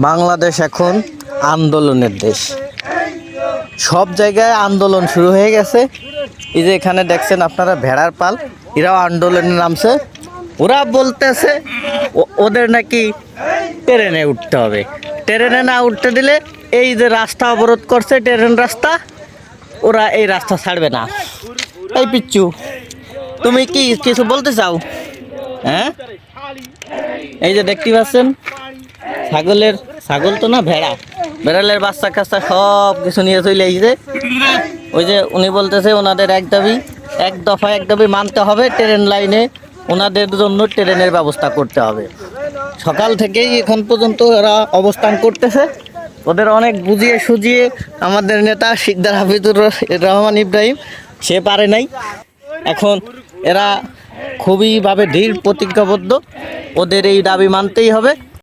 বাংলাদেশ এখন আন্দোলনের দেশ। সব জায়গায় আন্দোলন শুরু হয়ে গেছে। এই যে এখানে দেখছেন আপনারা ভেড়ার পাল, এরাও আন্দোলনে নামছে। ওরা বলতেছে ওদের নাকি ট্রেনে উঠতে হবে, ট্রেনে না উঠতে দিলে এই যে রাস্তা অবরোধ করছে ট্রেন রাস্তা, ওরা এই রাস্তা ছাড়বে না। এই পিচ্চু, তুমি কি কিছু বলতে চাও? হ্যাঁ, এই যে দেখতে পাচ্ছেন ছাগল তো না, বেড়ালের বাচ্চা কাচ্চা সব কিছু নিয়ে চলে এসেছে। ওই যে উনি বলতেছে ওনাদের এক দফা মানতে হবে, ট্রেন লাইনে ওনাদের জন্য ট্রেনের ব্যবস্থা করতে হবে। সকাল থেকেই এখন পর্যন্ত এরা অবস্থান করতেছে। ওদের অনেক বুঝিয়ে সুজিয়ে আমাদের নেতা শিকদার হাফিজুর রহমান ইব্রাহিম সে পারে নাই। এখন এরা খুবইভাবে দৃঢ় প্রতিজ্ঞাবদ্ধ, ওদের এই দাবি মানতেই হবে।